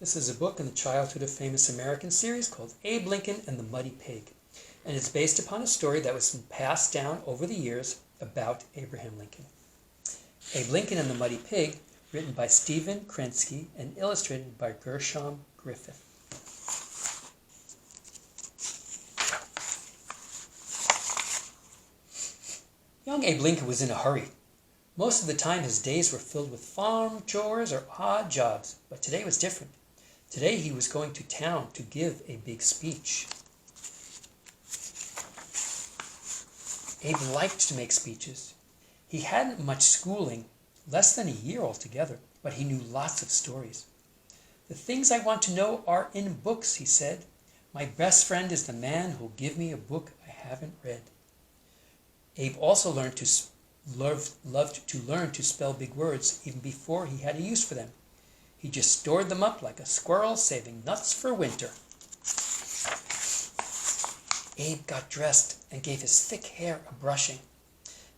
This is a book in the Childhood of Famous Americans series called Abe Lincoln and the Muddy Pig. And it's based upon a story that was passed down over the years about Abraham Lincoln. Abe Lincoln and the Muddy Pig, written by Stephen Krinsky and illustrated by Gershom Griffith. Young Abe Lincoln was in a hurry. Most of the time his days were filled with farm chores or odd jobs, but today was different. Today he was going to town to give a big speech. Abe liked to make speeches. He hadn't much schooling, less than a year altogether, but he knew lots of stories. "The things I want to know are in books," he said. "My best friend is the man who'll give me a book I haven't read." Abe also loved to learn to spell big words even before he had a use for them. He just stored them up like a squirrel saving nuts for winter. Abe got dressed and gave his thick hair a brushing.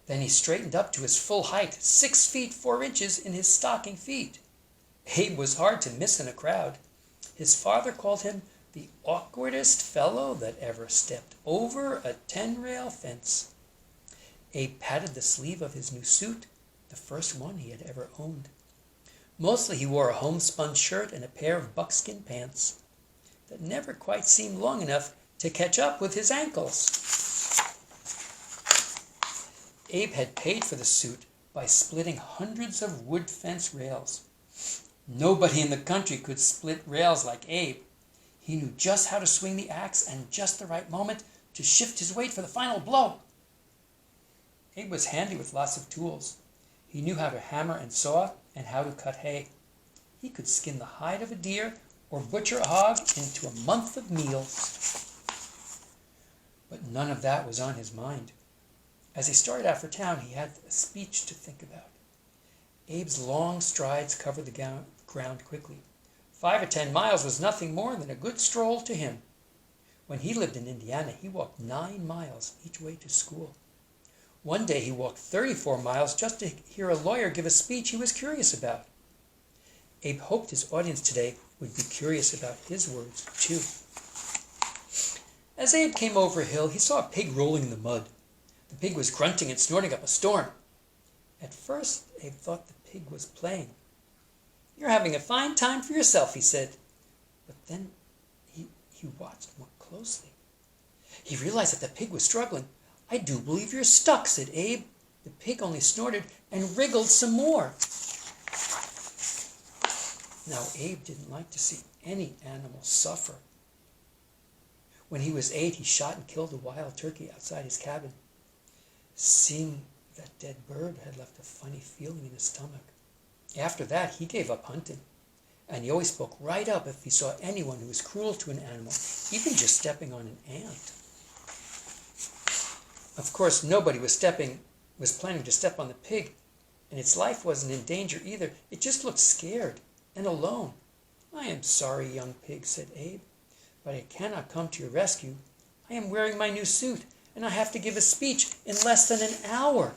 Then he straightened up to his full height, 6 feet 4 inches in his stocking feet. Abe was hard to miss in a crowd. His father called him the awkwardest fellow that ever stepped over a 10-rail fence. Abe patted the sleeve of his new suit, the first one he had ever owned. Mostly he wore a homespun shirt and a pair of buckskin pants that never quite seemed long enough to catch up with his ankles. Abe had paid for the suit by splitting hundreds of wood fence rails. Nobody in the country could split rails like Abe. He knew just how to swing the axe and just the right moment to shift his weight for the final blow. Abe was handy with lots of tools. He knew how to hammer and saw and how to cut hay. He could skin the hide of a deer or butcher a hog into a month of meals. But none of that was on his mind. As he started out for town, he had a speech to think about. Abe's long strides covered the ground quickly. 5 or 10 miles was nothing more than a good stroll to him. When he lived in Indiana, he walked 9 miles each way to school. One day he walked 34 miles just to hear a lawyer give a speech he was curious about. Abe hoped his audience today would be curious about his words, too. As Abe came over a hill, he saw a pig rolling in the mud. The pig was grunting and snorting up a storm. At first, Abe thought the pig was playing. "You're having a fine time for yourself," he said. But then he watched more closely. He realized that the pig was struggling. "I do believe you're stuck," said Abe. The pig only snorted and wriggled some more. Now, Abe didn't like to see any animal suffer. When he was 8, he shot and killed a wild turkey outside his cabin. Seeing that dead bird had left a funny feeling in his stomach. After that, he gave up hunting, and he always spoke right up if he saw anyone who was cruel to an animal, even just stepping on an ant. Of course, nobody was planning to step on the pig, and its life wasn't in danger either. It just looked scared and alone. "I am sorry, young pig," said Abe, "but I cannot come to your rescue. I am wearing my new suit, and I have to give a speech in less than an hour."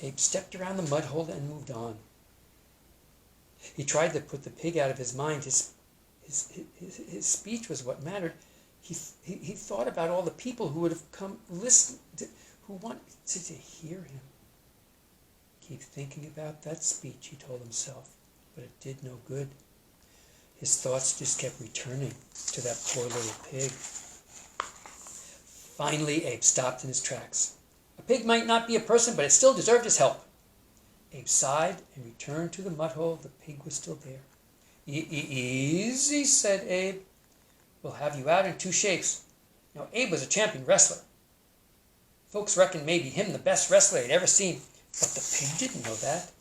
Abe stepped around the mud hole and moved on. He tried to put the pig out of his mind. His speech was what mattered. He thought about all the people who would have come listen, who wanted to hear him. "Keep thinking about that speech," he told himself, but it did no good. His thoughts just kept returning to that poor little pig. Finally, Abe stopped in his tracks. A pig might not be a person, but it still deserved his help. Abe sighed and returned to the mud hole. The pig was still there. "Easy," said Abe. "We'll have you out in 2 shakes." Now, Abe was a champion wrestler. Folks reckoned maybe him the best wrestler they'd ever seen. But the pig didn't know that.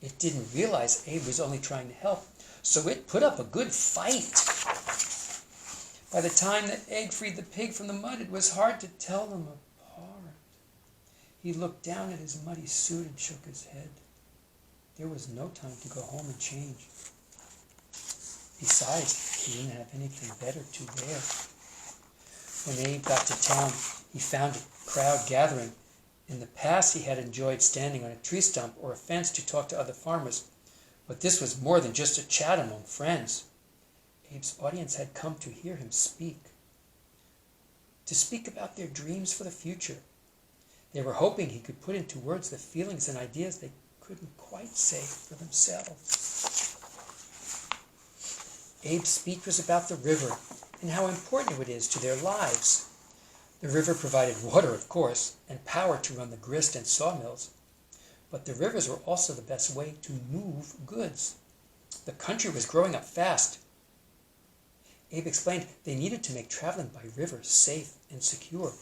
It didn't realize Abe was only trying to help, so it put up a good fight. By the time that Abe freed the pig from the mud, it was hard to tell them apart. He looked down at his muddy suit and shook his head. There was no time to go home and change. Besides, he didn't have anything better to wear. When Abe got to town, he found a crowd gathering. In the past, he had enjoyed standing on a tree stump or a fence to talk to other farmers. But this was more than just a chat among friends. Abe's audience had come to hear him speak, to speak about their dreams for the future. They were hoping he could put into words the feelings and ideas they couldn't quite say for themselves. Abe's speech was about the river and how important it is to their lives. The river provided water, of course, and power to run the grist and sawmills. But the rivers were also the best way to move goods. The country was growing up fast. Abe explained they needed to make traveling by river safe and secure.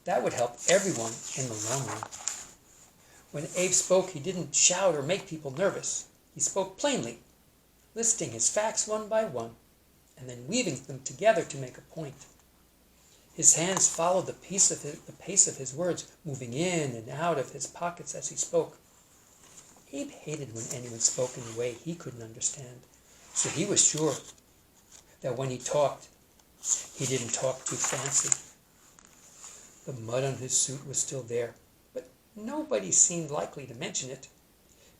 That would help everyone in the long run. When Abe spoke, he didn't shout or make people nervous. He spoke plainly, listing his facts one by one, and then weaving them together to make a point. His hands followed the pace of his words, moving in and out of his pockets as he spoke. Abe hated when anyone spoke in a way he couldn't understand, so he was sure that when he talked, he didn't talk too fancy. The mud on his suit was still there, but nobody seemed likely to mention it.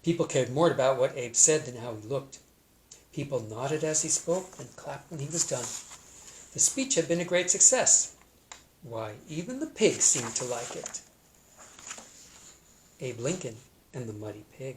People cared more about what Abe said than how he looked. People nodded as he spoke and clapped when he was done. The speech had been a great success. Why, even the pig seemed to like it. Abe Lincoln and the Muddy Pig.